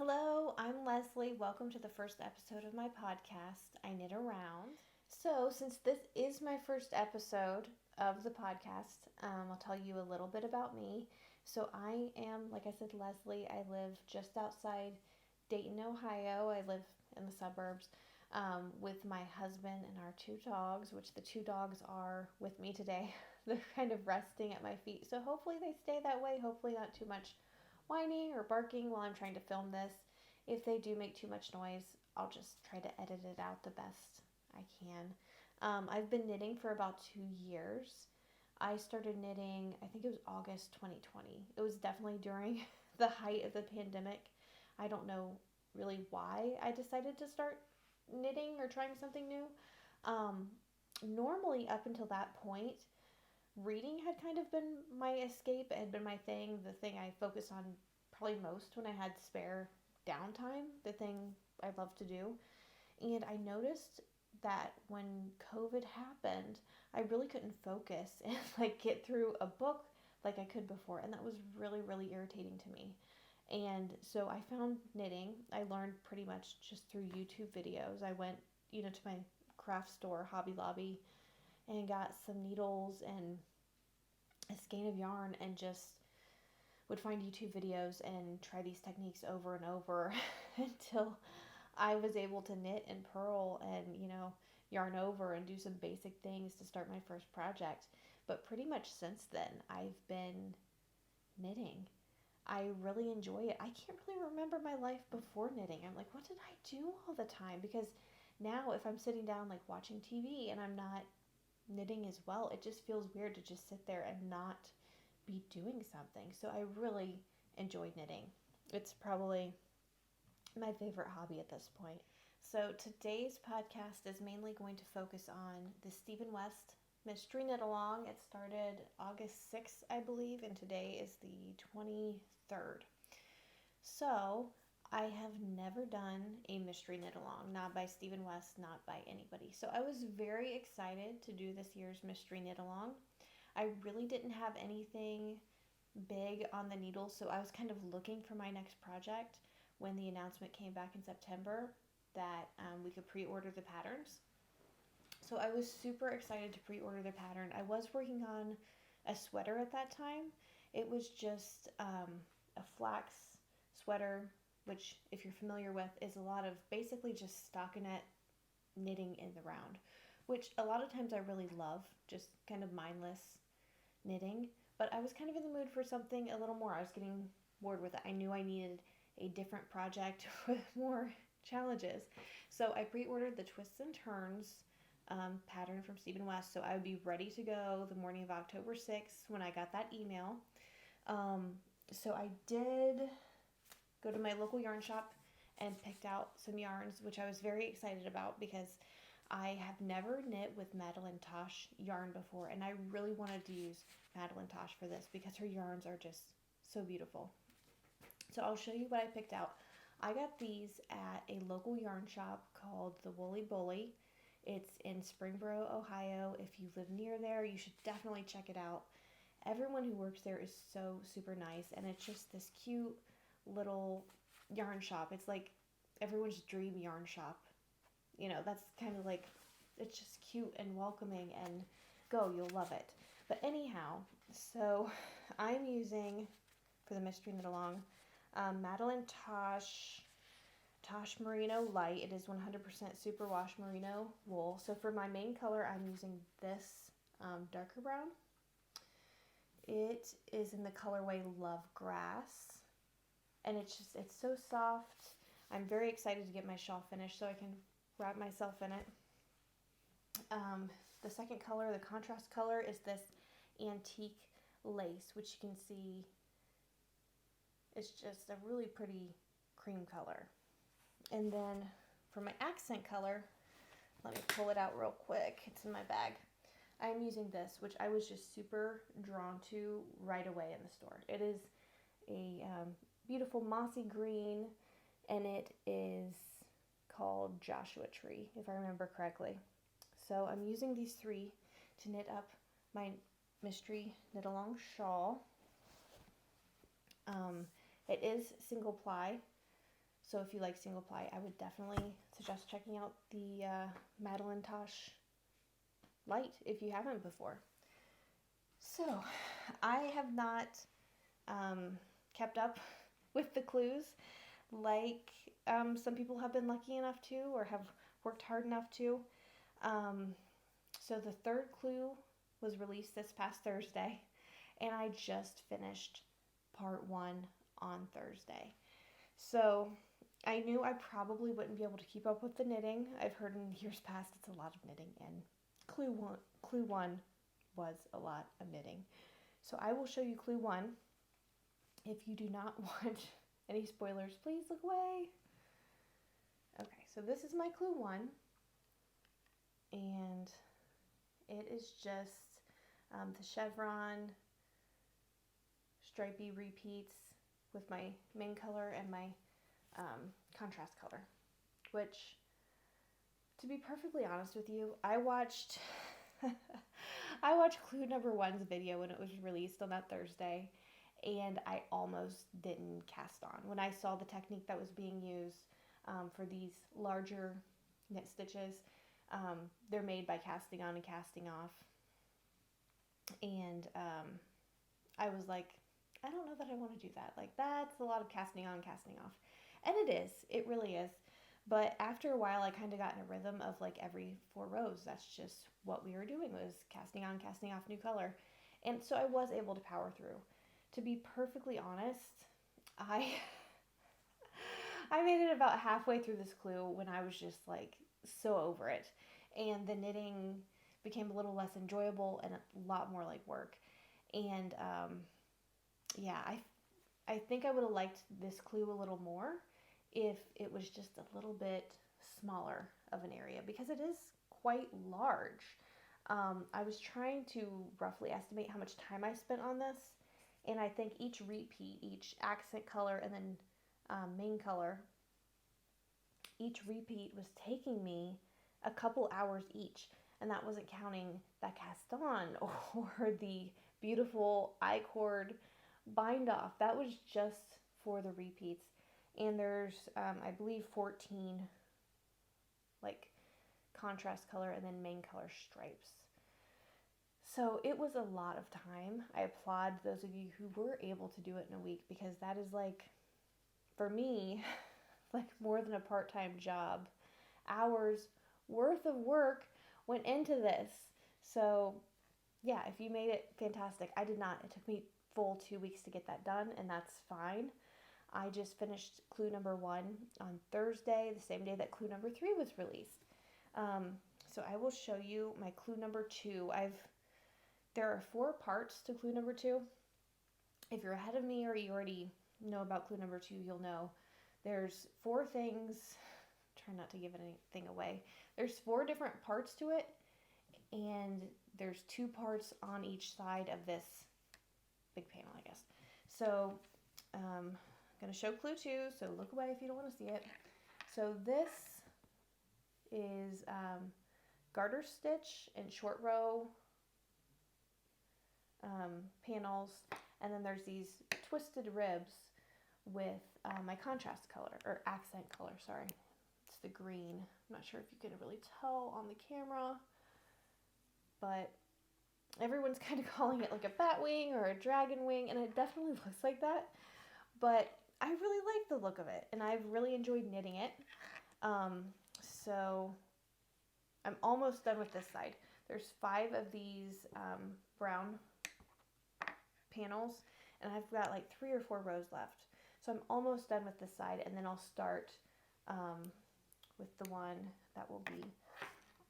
Hello, I'm Leslie. Welcome to the first episode of my podcast, I Knit Around. So, since this is my first episode of the podcast, I'll tell you a little bit about me. So, I am, like I said, Leslie. I live just outside Dayton, Ohio. I live in the suburbs with my husband and our two dogs, which the two dogs are with me today. They're kind of resting at my feet. So, hopefully, they stay that way. Hopefully, not too much whining or barking while I'm trying to film this. If they do make too much noise, I'll just try to edit it out the best I can. I've been knitting for about 2 years. I started knitting, I think it was August 2020. It was definitely during the height of the pandemic. I don't know really why I decided to start knitting or trying something new. Um, Normally, up until that point, reading had kind of been my escape. It had been my thing, the thing I focused on probably most when I had spare downtime, the thing I love to do. And I noticed that when COVID happened, I really couldn't focus and get through a book like I could before, and that was really really irritating to me. And so I found knitting. I learned pretty much just through YouTube videos. I went, to my craft store, Hobby Lobby, and got some needles and a skein of yarn and just would find YouTube videos and try these techniques over and over until I was able to knit and purl and, yarn over and do some basic things to start my first project. But pretty much since then, I've been knitting. I really enjoy it. I can't really remember my life before knitting. I'm like, what did I do all the time? Because now if I'm sitting down watching TV and I'm not knitting as well, it just feels weird to just sit there and not be doing something. So I really enjoy knitting. It's probably my favorite hobby at this point. So today's podcast is mainly going to focus on the Stephen West Mystery Knit Along. It started August 6th, I believe, and today is the 23rd. So I have never done a mystery knit along, not by Stephen West, not by anybody. So I was very excited to do this year's mystery knit along. I really didn't have anything big on the needle, so I was kind of looking for my next project when the announcement came back in September that we could pre-order the patterns. So I was super excited to pre-order the pattern. I was working on a sweater at that time. It was just a flax sweater, which, if you're familiar with, is a lot of basically just stockinette knitting in the round, which a lot of times I really love, just kind of mindless knitting. But I was kind of in the mood for something a little more. I was getting bored with it. I knew I needed a different project with more challenges. So I pre-ordered the Twists and Turns pattern from Stephen West, so I would be ready to go the morning of October 6th when I got that email. So I did go to my local yarn shop and picked out some yarns, which I was very excited about because I have never knit with Madeline Tosh yarn before, and I really wanted to use Madeline Tosh for this because her yarns are just so beautiful. So I'll show you what I picked out. I got these at a local yarn shop called the Woolly Bully. It's in Springboro, Ohio. If you live near there, you should definitely check it out. Everyone who works there is so super nice, and it's just this cute little yarn shop. It's like everyone's dream yarn shop. That's kind of it's just cute and welcoming, and you'll love it. But anyhow, so I'm using, for the mystery knit along, Madeline Tosh Merino Light. It is 100% superwash merino wool. So for my main color, I'm using this darker brown. It is in the colorway Love Grass, and it's so soft. I'm very excited to get my shawl finished so I can wrap myself in it. The second color, the contrast color, is this antique lace, which you can see is just a really pretty cream color. And then for my accent color, let me pull it out real quick. It's in my bag. I'm using this, which I was just super drawn to right away in the store. It is a beautiful mossy green, and it is called Joshua Tree, if I remember correctly. So I'm using these three to knit up my mystery knit along shawl. It is single ply, So if you like single ply, I would definitely suggest checking out the Madeline Tosh light if you haven't before. So I have not kept up with the clues like some people have been lucky enough to, or have worked hard enough to. So the third clue was released this past Thursday, and I just finished part 1 on Thursday. So I knew I probably wouldn't be able to keep up with the knitting. I've heard in years past it's a lot of knitting, and clue one was a lot of knitting. So I will show you clue 1. If you do not want any spoilers, please look away. Okay, so this is my clue 1, and it is just the chevron stripy repeats with my main color and my contrast color, which, to be perfectly honest with you, I watched clue number 1's video when it was released on that Thursday, and I almost didn't cast on. When I saw the technique that was being used for these larger knit stitches, they're made by casting on and casting off, and I was like, I don't know that I want to do that. Like, that's a lot of casting on, casting off. And it is. It really is. But after a while, I kind of got in a rhythm of like every 4 rows. That's just what we were doing, was casting on, casting off new color. And so I was able to power through. To be perfectly honest, I made it about halfway through this clue when I was just like so over it. And the knitting became a little less enjoyable and a lot more like work. And yeah, I think I would have liked this clue a little more if it was just a little bit smaller of an area, because it is quite large. I was trying to roughly estimate how much time I spent on this, and I think each repeat, each accent color, and then main color, each repeat was taking me a couple hours each, and that wasn't counting that cast on or the beautiful I-cord bind off. That was just for the repeats. And there's I believe 14 like contrast color and then main color stripes. So it was a lot of time. I applaud those of you who were able to do it in a week, because that is, like, for me, like more than a part-time job. Hours worth of work went into this. So yeah, if you made it, fantastic. I did not. It took me full 2 weeks to get that done, and that's fine. I just finished clue number 1 on Thursday, the same day that clue number 3 was released. So I will show you my clue number 2. There are 4 parts to clue number 2. If you're ahead of me or you already know about clue number 2, you'll know there's 4 things. Try not to give anything away. There's 4 different parts to it, and there's 2 parts on each side of this big panel, I guess. So I'm going to show clue 2, so look away if you don't want to see it. So this is garter stitch and short row panels, and then there's these twisted ribs with my contrast color, or accent color, sorry. It's the green. I'm not sure if you can really tell on the camera, but everyone's kind of calling it like a bat wing or a dragon wing, and it definitely looks like that. But I really like the look of it, and I've really enjoyed knitting it. So I'm almost done with this side. There's 5 of these brown panels, and I've got like 3 or 4 rows left. So I'm almost done with this side, and then I'll start with the one that will be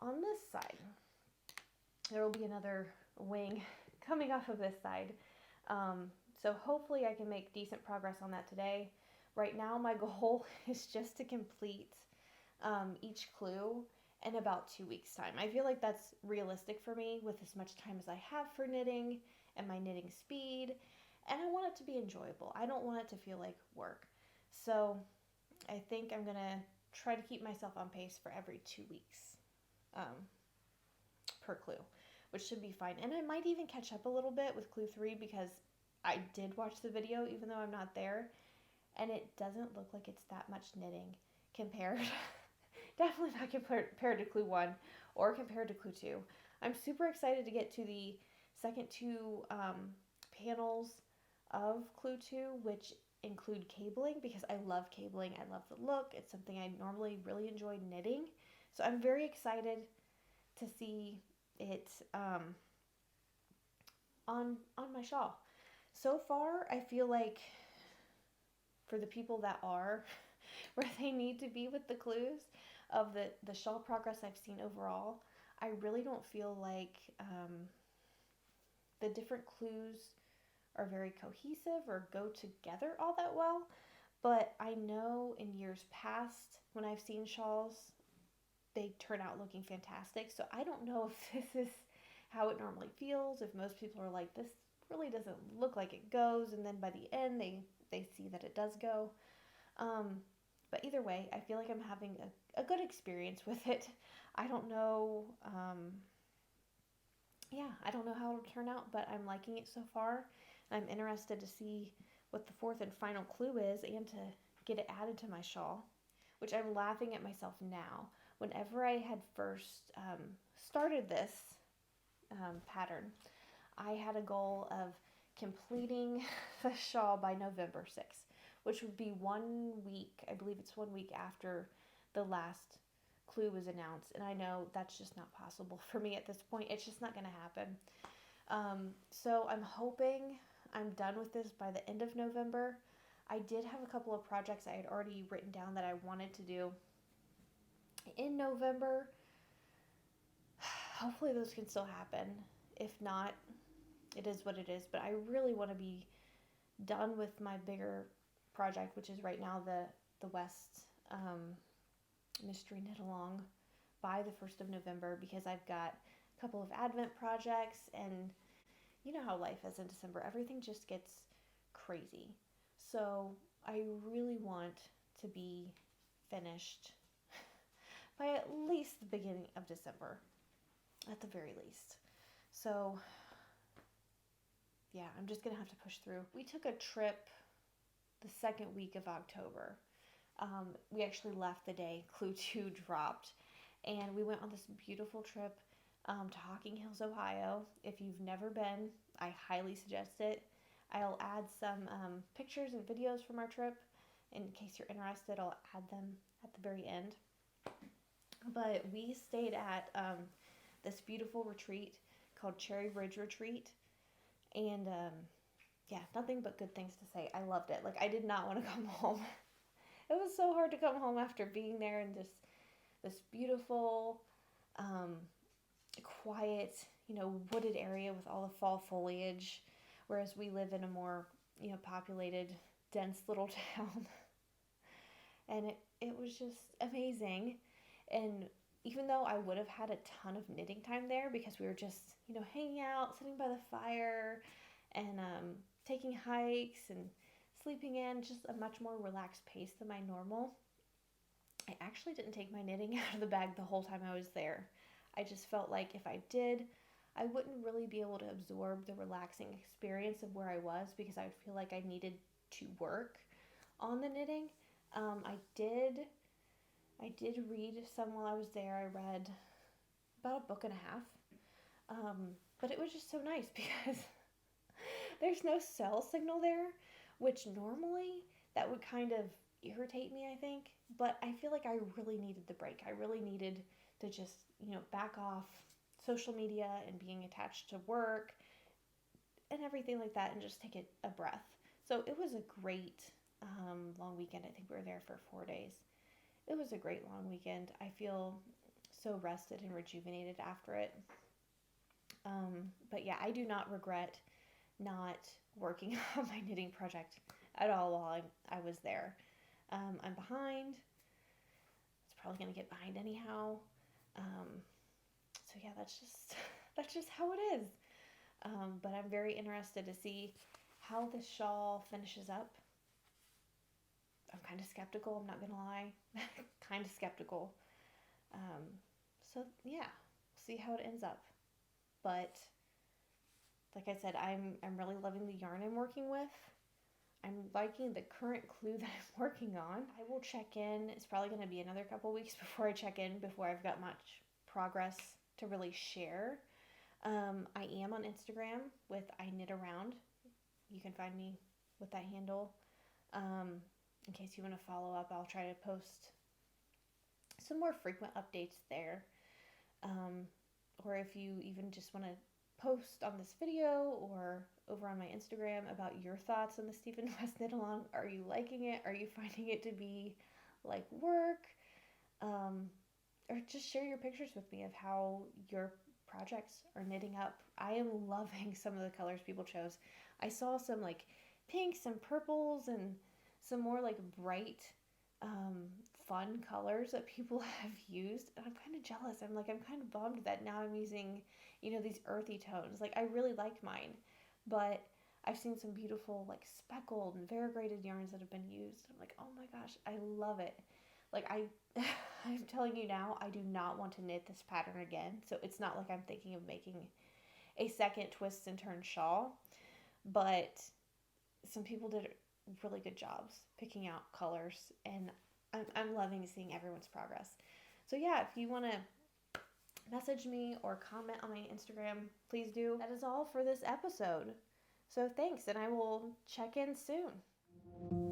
on this side. There will be another wing coming off of this side. So hopefully I can make decent progress on that today. Right now my goal is just to complete each clue in about 2 weeks' time. I feel like that's realistic for me with as much time as I have for knitting and my knitting speed, and I want it to be enjoyable. I don't want it to feel like work. So I think I'm gonna try to keep myself on pace for every 2 weeks per clue, which should be fine. And I might even catch up a little bit with clue 3, because I did watch the video even though I'm not there, and it doesn't look like it's that much knitting compared, definitely not compared to Clue 1 or compared to Clue 2. I'm super excited to get to the second two panels of Clue 2, which include cabling, because I love cabling. I love the look. It's something I normally really enjoy knitting. So I'm very excited to see it on my shawl. So far, I feel like for the people that are where they need to be with the clues of the shawl progress I've seen overall, I really don't feel like the different clues are very cohesive or go together all that well. But I know in years past, when I've seen shawls, they turn out looking fantastic. So I don't know if this is how it normally feels, if most people are like, this really doesn't look like it goes, and then by the end they see that it does go. But either way, I feel like I'm having a good experience with it. I don't know, I don't know how it'll turn out, but I'm liking it so far. I'm interested to see what the fourth and final clue is and to get it added to my shawl, which I'm laughing at myself now. Whenever I had first started this pattern, I had a goal of completing the shawl by November 6th, which would be 1 week, I believe it's 1 week after the last clue was announced. And I know that's just not possible for me at this point. It's just not going to happen. So I'm hoping I'm done with this by the end of November. I did have a couple of projects I had already written down that I wanted to do in November. Hopefully those can still happen. If not, it is what it is. But I really want to be done with my bigger project, which is right now the West Mystery Knit Along, by the 1st of November, because I've got a couple of Advent projects, and you know how life is in December. Everything just gets crazy. So I really want to be finished by at least the beginning of December, at the very least. So yeah, I'm just going to have to push through. We took a trip the second week of October. We actually left the day Clue 2 dropped, and we went on this beautiful trip to Hocking Hills, Ohio. If you've never been, I highly suggest it. I'll add some pictures and videos from our trip. In case you're interested, I'll add them at the very end. But we stayed at this beautiful retreat called Cherry Ridge Retreat, and nothing but good things to say. I loved it. Like, I did not want to come home. It was so hard to come home after being there in just this beautiful, quiet, wooded area with all the fall foliage, whereas we live in a more, populated, dense little town. And it was just amazing. And even though I would have had a ton of knitting time there, because we were just, hanging out, sitting by the fire, and taking hikes and sleeping in, just a much more relaxed pace than my normal, I actually didn't take my knitting out of the bag the whole time I was there. I just felt like if I did, I wouldn't really be able to absorb the relaxing experience of where I was, because I would feel like I needed to work on the knitting. I did read some while I was there. I read about a book and a half. But it was just so nice because there's no cell signal there, which normally that would kind of irritate me, I think. But I feel like I really needed the break. I really needed to just, back off social media and being attached to work and everything like that, and just take a breath. So it was a great long weekend. I think we were there for 4 days. It was a great long weekend. I feel so rested and rejuvenated after it. But yeah, I do not regret not working on my knitting project at all while I was there. I'm behind. It's probably going to get behind anyhow. So yeah, that's just how it is. But I'm very interested to see how this shawl finishes up. I'm kind of skeptical, I'm not going to lie. Kind of skeptical. So yeah, see how it ends up. But like I said, I'm really loving the yarn I'm working with. I'm liking the current clue that I'm working on. I will check in. It's probably going to be another couple weeks before I check in, before I've got much progress to really share. I am on Instagram with I Knit Around. You can find me with that handle. In case you want to follow up, I'll try to post some more frequent updates there. Or if you even just want to post on this video or over on my Instagram about your thoughts on the Stephen West Knit Along. Are you liking it? Are you finding it to be like work? Or just share your pictures with me of how your projects are knitting up. I am loving some of the colors people chose. I saw some like pinks and purples and some more like bright fun colors that people have used, and I'm kind of jealous. I'm kind of bummed that now I'm using, these earthy tones. Like, I really like mine, but I've seen some beautiful like speckled and variegated yarns that have been used. I'm like, oh my gosh, I love it. Like, I'm telling you now, I do not want to knit this pattern again. So it's not like I'm thinking of making a second twist and turn shawl, but some people did really good jobs picking out colors, and I'm loving seeing everyone's progress. So yeah, if you want to message me or comment on my Instagram, please do. That is all for this episode. So thanks, and I will check in soon.